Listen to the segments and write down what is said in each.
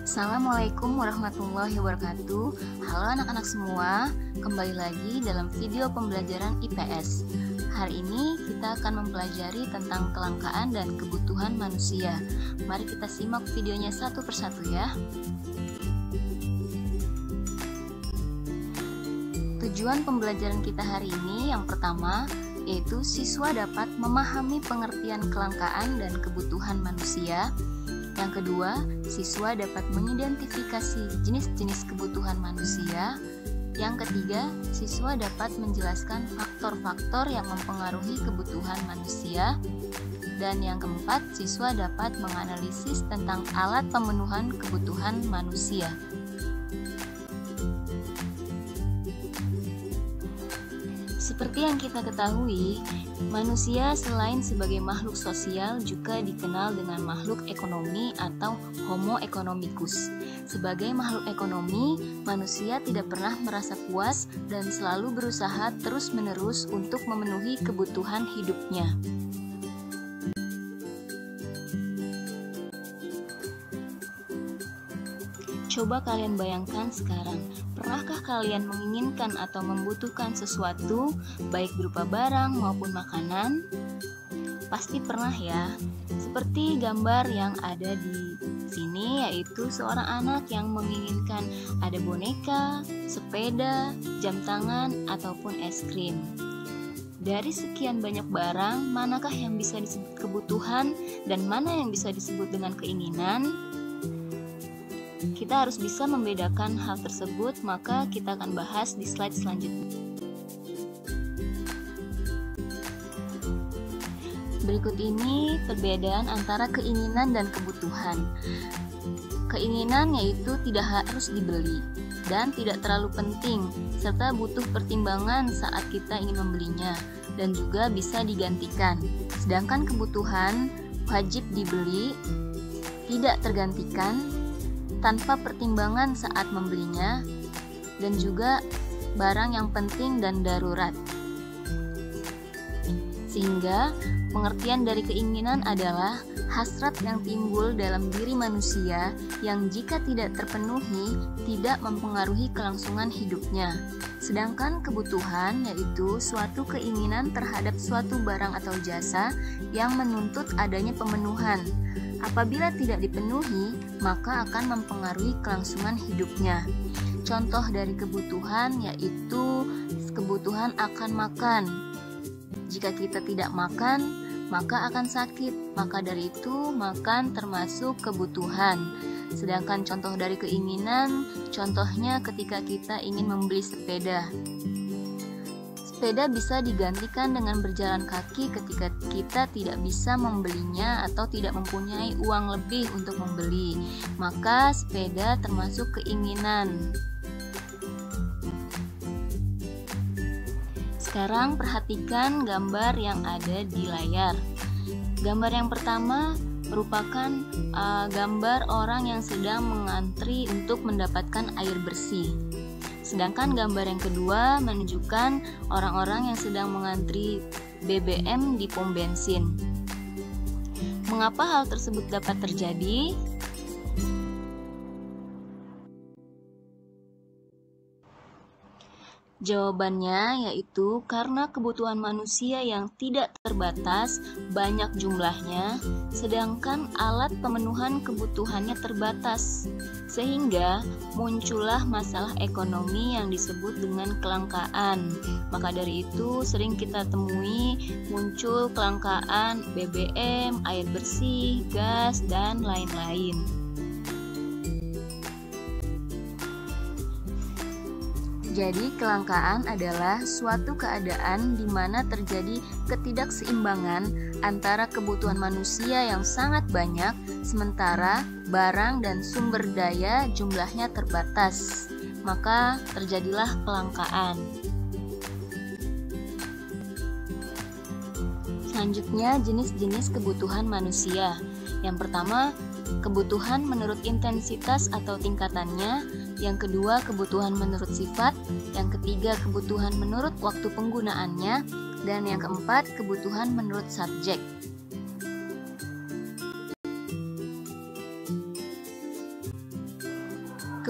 Assalamualaikum warahmatullahi wabarakatuh. Halo anak-anak semua, kembali lagi dalam video pembelajaran IPS. Hari ini kita akan mempelajari tentang kelangkaan dan kebutuhan manusia. Mari kita simak videonya satu persatu ya. Tujuan pembelajaran kita hari ini yang pertama yaitu siswa dapat memahami pengertian kelangkaan dan kebutuhan manusia. Yang kedua, siswa dapat mengidentifikasi jenis-jenis kebutuhan manusia. Yang ketiga, siswa dapat menjelaskan faktor-faktor yang mempengaruhi kebutuhan manusia. Dan yang keempat, siswa dapat menganalisis tentang alat pemenuhan kebutuhan manusia. Seperti yang kita ketahui, manusia selain sebagai makhluk sosial juga dikenal dengan makhluk ekonomi atau Homo economicus. Sebagai makhluk ekonomi, manusia tidak pernah merasa puas dan selalu berusaha terus-menerus untuk memenuhi kebutuhan hidupnya. Coba kalian bayangkan sekarang, pernahkah kalian menginginkan atau membutuhkan sesuatu, baik berupa barang maupun makanan? Pasti pernah ya. Seperti gambar yang ada di sini, yaitu seorang anak yang menginginkan ada boneka, sepeda, jam tangan, ataupun es krim. Dari sekian banyak barang, manakah yang bisa disebut kebutuhan dan mana yang bisa disebut dengan keinginan? Kita harus bisa membedakan hal tersebut, maka kita akan bahas di slide selanjutnya. Berikut ini perbedaan antara keinginan dan kebutuhan. Keinginan yaitu tidak harus dibeli dan tidak terlalu penting, serta butuh pertimbangan saat kita ingin membelinya, dan juga bisa digantikan. Sedangkan kebutuhan wajib dibeli, tidak tergantikan, tanpa pertimbangan saat membelinya, dan juga barang yang penting dan darurat. Sehingga pengertian dari keinginan adalah hasrat yang timbul dalam diri manusia yang jika tidak terpenuhi tidak mempengaruhi kelangsungan hidupnya. Sedangkan kebutuhan yaitu suatu keinginan terhadap suatu barang atau jasa yang menuntut adanya pemenuhan. Apabila tidak dipenuhi, maka akan mempengaruhi kelangsungan hidupnya. Contoh dari kebutuhan yaitu kebutuhan akan makan. Jika kita tidak makan, maka akan sakit. Maka dari itu, makan termasuk kebutuhan. Sedangkan contoh dari keinginan, contohnya ketika kita ingin membeli sepeda. Sepeda bisa digantikan dengan berjalan kaki ketika kita tidak bisa membelinya atau tidak mempunyai uang lebih untuk membeli. Maka sepeda termasuk keinginan. Sekarang perhatikan gambar yang ada di layar. Gambar yang pertama merupakan gambar orang yang sedang mengantri untuk mendapatkan air bersih. Sedangkan gambar yang kedua menunjukkan orang-orang yang sedang mengantri BBM di pom bensin. Mengapa hal tersebut dapat terjadi? Jawabannya yaitu karena kebutuhan manusia yang tidak terbatas banyak jumlahnya, sedangkan alat pemenuhan kebutuhannya terbatas, sehingga muncullah masalah ekonomi yang disebut dengan kelangkaan. Maka dari itu sering kita temui muncul kelangkaan BBM, air bersih, gas, dan lain-lain. Jadi, kelangkaan adalah suatu keadaan di mana terjadi ketidakseimbangan antara kebutuhan manusia yang sangat banyak, sementara barang dan sumber daya jumlahnya terbatas. Maka terjadilah kelangkaan. Selanjutnya, jenis-jenis kebutuhan manusia. Yang pertama, kebutuhan menurut intensitas atau tingkatannya. Yang kedua, kebutuhan menurut sifat. Yang ketiga, kebutuhan menurut waktu penggunaannya. Dan yang keempat, kebutuhan menurut subjek.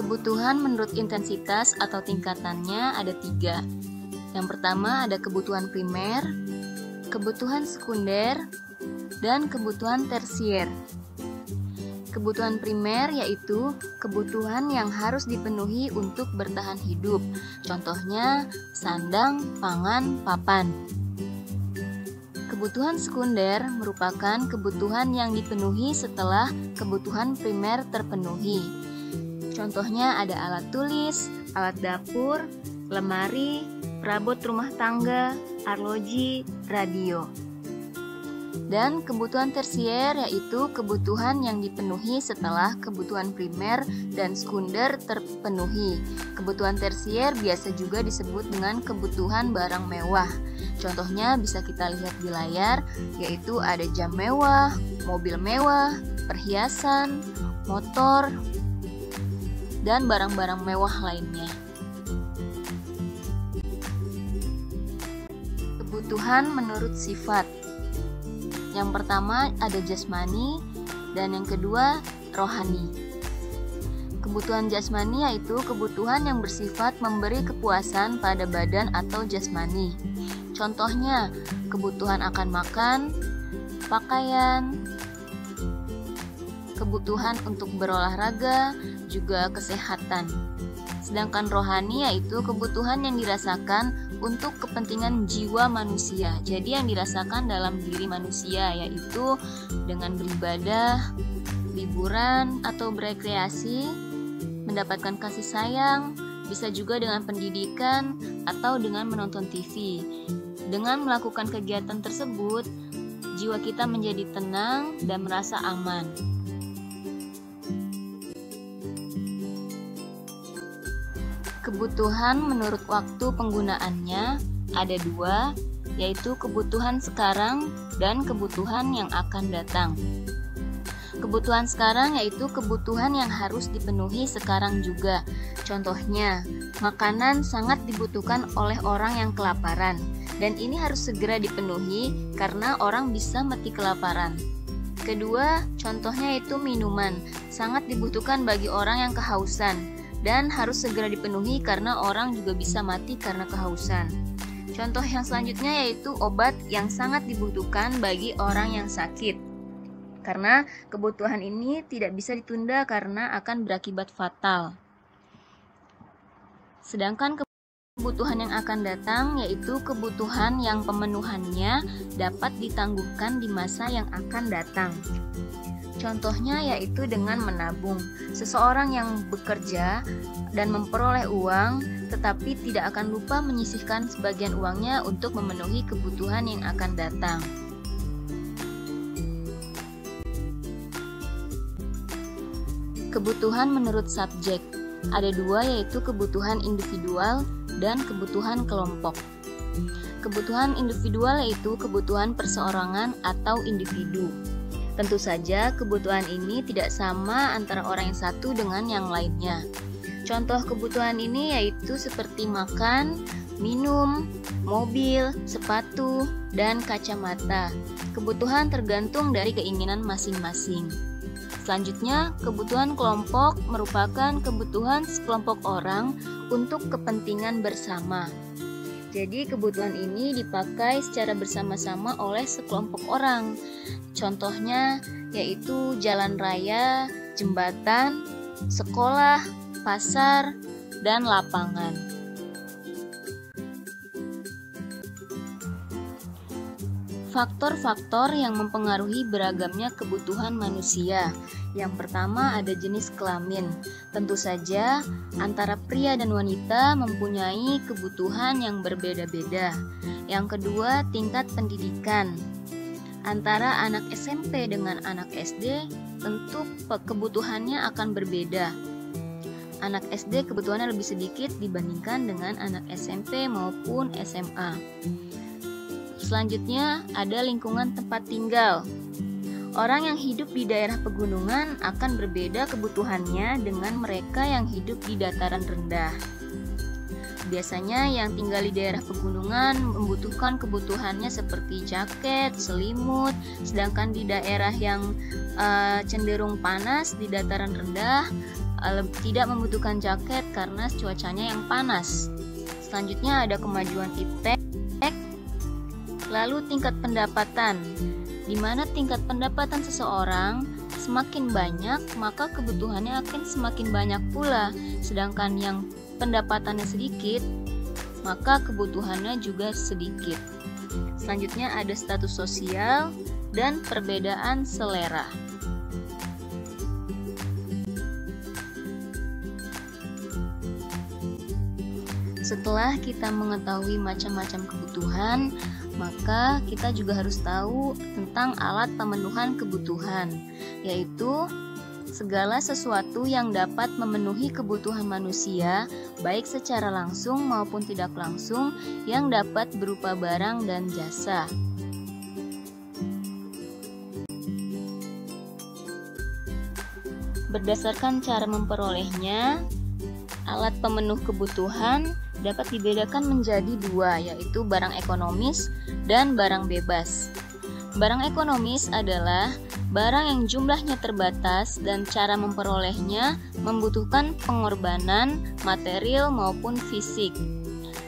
Kebutuhan menurut intensitas atau tingkatannya ada 3. Yang pertama ada kebutuhan primer, kebutuhan sekunder, dan kebutuhan tersier. Kebutuhan primer yaitu kebutuhan yang harus dipenuhi untuk bertahan hidup. Contohnya sandang, pangan, papan. Kebutuhan sekunder merupakan kebutuhan yang dipenuhi setelah kebutuhan primer terpenuhi. Contohnya ada alat tulis, alat dapur, lemari, perabot rumah tangga, arloji, radio. Dan kebutuhan tersier yaitu kebutuhan yang dipenuhi setelah kebutuhan primer dan sekunder terpenuhi. Kebutuhan tersier biasa juga disebut dengan kebutuhan barang mewah. Contohnya bisa kita lihat di layar, yaitu ada jam mewah, mobil mewah, perhiasan, motor, dan barang-barang mewah lainnya. Kebutuhan menurut sifat. Yang pertama ada jasmani dan yang kedua rohani. Kebutuhan jasmani yaitu kebutuhan yang bersifat memberi kepuasan pada badan atau jasmani. Contohnya kebutuhan akan makan, pakaian, kebutuhan untuk berolahraga, juga kesehatan. Sedangkan rohani yaitu kebutuhan yang dirasakan untuk kepentingan jiwa manusia. Jadi yang dirasakan dalam diri manusia yaitu dengan beribadah, liburan atau berekreasi, mendapatkan kasih sayang, bisa juga dengan pendidikan atau dengan menonton TV. Dengan melakukan kegiatan tersebut, jiwa kita menjadi tenang dan merasa aman. Kebutuhan menurut waktu penggunaannya ada 2, yaitu kebutuhan sekarang dan kebutuhan yang akan datang. Kebutuhan sekarang yaitu kebutuhan yang harus dipenuhi sekarang juga. Contohnya, makanan sangat dibutuhkan oleh orang yang kelaparan, dan ini harus segera dipenuhi karena orang bisa mati kelaparan. Kedua, contohnya itu minuman, sangat dibutuhkan bagi orang yang kehausan, dan harus segera dipenuhi karena orang juga bisa mati karena kehausan. Contoh yang selanjutnya yaitu obat yang sangat dibutuhkan bagi orang yang sakit. Karena kebutuhan ini tidak bisa ditunda karena akan berakibat fatal. Sedangkan kebutuhan yang akan datang yaitu kebutuhan yang pemenuhannya dapat ditangguhkan di masa yang akan datang. Contohnya yaitu dengan menabung. Seseorang yang bekerja dan memperoleh uang tetapi tidak akan lupa menyisihkan sebagian uangnya untuk memenuhi kebutuhan yang akan datang. Kebutuhan menurut subjek. Ada 2 yaitu kebutuhan individual dan kebutuhan kelompok. Kebutuhan individual yaitu kebutuhan perseorangan atau individu. Tentu saja kebutuhan ini tidak sama antara orang yang satu dengan yang lainnya. Contoh kebutuhan ini yaitu seperti makan, minum, mobil, sepatu, dan kacamata. Kebutuhan tergantung dari keinginan masing-masing. Selanjutnya, kebutuhan kelompok merupakan kebutuhan sekelompok orang untuk kepentingan bersama. Jadi kebutuhan ini dipakai secara bersama-sama oleh sekelompok orang. Contohnya yaitu jalan raya, jembatan, sekolah, pasar, dan lapangan. Faktor-faktor yang mempengaruhi beragamnya kebutuhan manusia. Yang pertama ada jenis kelamin. Tentu saja antara pria dan wanita mempunyai kebutuhan yang berbeda-beda. Yang kedua tingkat pendidikan. Antara anak SMP dengan anak SD tentu kebutuhannya akan berbeda. Anak SD kebutuhannya lebih sedikit dibandingkan dengan anak SMP maupun SMA. Selanjutnya ada lingkungan tempat tinggal. Orang yang hidup di daerah pegunungan akan berbeda kebutuhannya dengan mereka yang hidup di dataran rendah. Biasanya yang tinggal di daerah pegunungan membutuhkan kebutuhannya seperti jaket, selimut, sedangkan di daerah yang cenderung panas di dataran rendah tidak membutuhkan jaket karena cuacanya yang panas. Selanjutnya ada kemajuan iptek, lalu tingkat pendapatan, di mana tingkat pendapatan seseorang semakin banyak, maka kebutuhannya akan semakin banyak pula. Sedangkan yang pendapatannya sedikit, maka kebutuhannya juga sedikit. Selanjutnya ada status sosial dan perbedaan selera. Setelah kita mengetahui macam-macam kebutuhan, maka kita juga harus tahu tentang alat pemenuhan kebutuhan, yaitu segala sesuatu yang dapat memenuhi kebutuhan manusia, baik secara langsung maupun tidak langsung, yang dapat berupa barang dan jasa. Berdasarkan cara memperolehnya, alat pemenuh kebutuhan dapat dibedakan menjadi dua, yaitu barang ekonomis dan barang bebas. Barang ekonomis adalah barang yang jumlahnya terbatas dan cara memperolehnya membutuhkan pengorbanan material maupun fisik.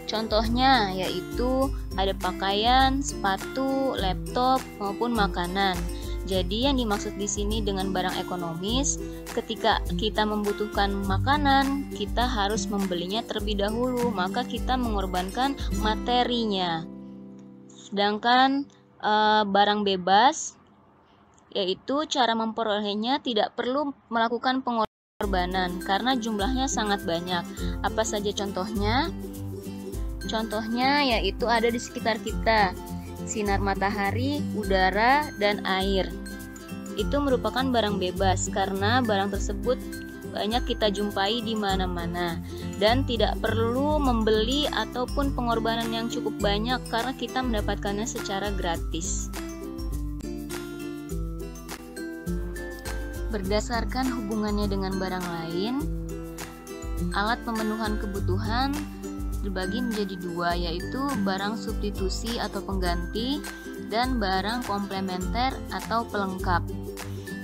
Contohnya yaitu ada pakaian, sepatu, laptop, maupun makanan. Jadi yang dimaksud di sini dengan barang ekonomis, ketika kita membutuhkan makanan, kita harus membelinya terlebih dahulu, maka kita mengorbankan materinya. Sedangkan barang bebas, yaitu cara memperolehnya tidak perlu melakukan pengorbanan karena jumlahnya sangat banyak. Apa saja contohnya? Contohnya yaitu ada di sekitar kita. Sinar matahari, udara, dan air. Itu merupakan barang bebas karena barang tersebut banyak kita jumpai di mana-mana dan tidak perlu membeli ataupun pengorbanan yang cukup banyak karena kita mendapatkannya secara gratis. Berdasarkan hubungannya dengan barang lain, alat pemenuhan kebutuhan dibagi menjadi dua, yaitu barang substitusi atau pengganti dan barang komplementer atau pelengkap.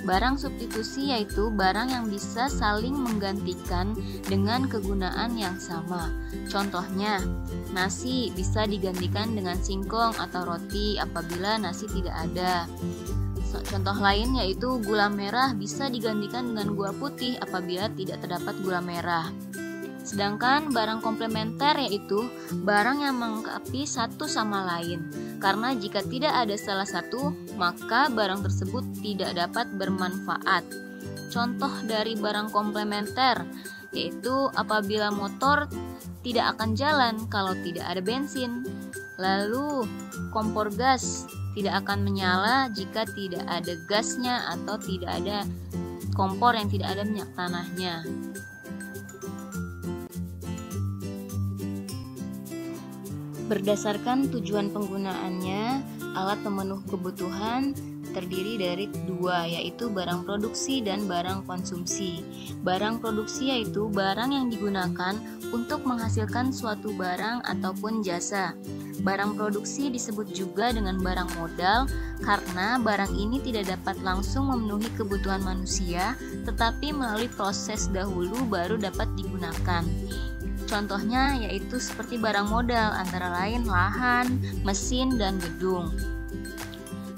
Barang substitusi yaitu barang yang bisa saling menggantikan dengan kegunaan yang sama. Contohnya, nasi bisa digantikan dengan singkong atau roti apabila nasi tidak ada. Contoh lain yaitu gula merah bisa digantikan dengan gula putih apabila tidak terdapat gula merah. Sedangkan barang komplementer yaitu barang yang melengkapi satu sama lain. Karena jika tidak ada salah satu, maka barang tersebut tidak dapat bermanfaat. Contoh dari barang komplementer yaitu apabila motor tidak akan jalan kalau tidak ada bensin. Lalu kompor gas tidak akan menyala jika tidak ada gasnya atau tidak ada kompor yang tidak ada minyak tanahnya. Berdasarkan tujuan penggunaannya, alat pemenuh kebutuhan terdiri dari dua, yaitu barang produksi dan barang konsumsi. Barang produksi yaitu barang yang digunakan untuk menghasilkan suatu barang ataupun jasa. Barang produksi disebut juga dengan barang modal karena barang ini tidak dapat langsung memenuhi kebutuhan manusia, tetapi melalui proses dahulu baru dapat digunakan. Contohnya yaitu seperti barang modal antara lain lahan, mesin, dan gedung.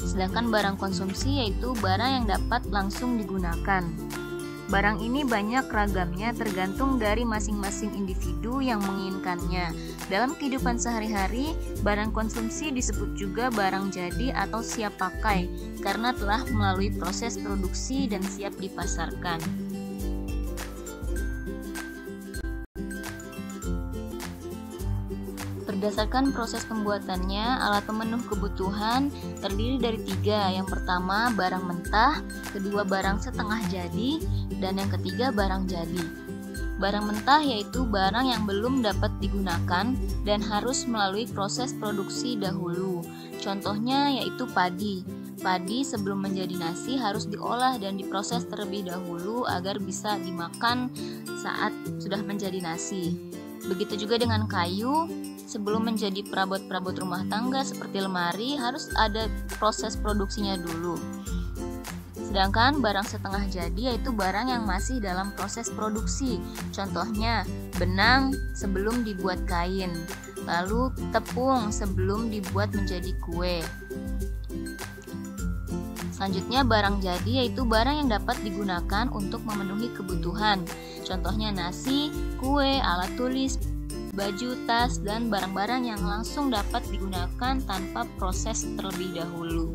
Sedangkan barang konsumsi yaitu barang yang dapat langsung digunakan. Barang ini banyak ragamnya tergantung dari masing-masing individu yang menginginkannya. Dalam kehidupan sehari-hari, barang konsumsi disebut juga barang jadi atau siap pakai karena telah melalui proses produksi dan siap dipasarkan. Berdasarkan proses pembuatannya, alat pemenuh kebutuhan terdiri dari tiga. Yang pertama, barang mentah, kedua, barang setengah jadi, dan yang ketiga, barang jadi. Barang mentah yaitu barang yang belum dapat digunakan dan harus melalui proses produksi dahulu. Contohnya yaitu padi. Padi sebelum menjadi nasi harus diolah dan diproses terlebih dahulu agar bisa dimakan saat sudah menjadi nasi. Begitu juga dengan kayu. Sebelum menjadi perabot-perabot rumah tangga seperti lemari harus ada proses produksinya dulu. Sedangkan barang setengah jadi yaitu barang yang masih dalam proses produksi. Contohnya, benang sebelum dibuat kain, lalu tepung sebelum dibuat menjadi kue. Selanjutnya, barang jadi yaitu barang yang dapat digunakan untuk memenuhi kebutuhan. Contohnya nasi, kue, alat tulis, baju, tas, dan barang-barang yang langsung dapat digunakan tanpa proses terlebih dahulu.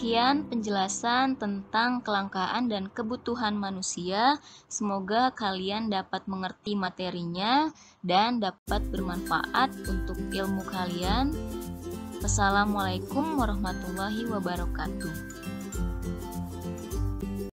Sekian penjelasan tentang kelangkaan dan kebutuhan manusia. Semoga kalian dapat mengerti materinya dan dapat bermanfaat untuk ilmu kalian. Wassalamualaikum warahmatullahi wabarakatuh.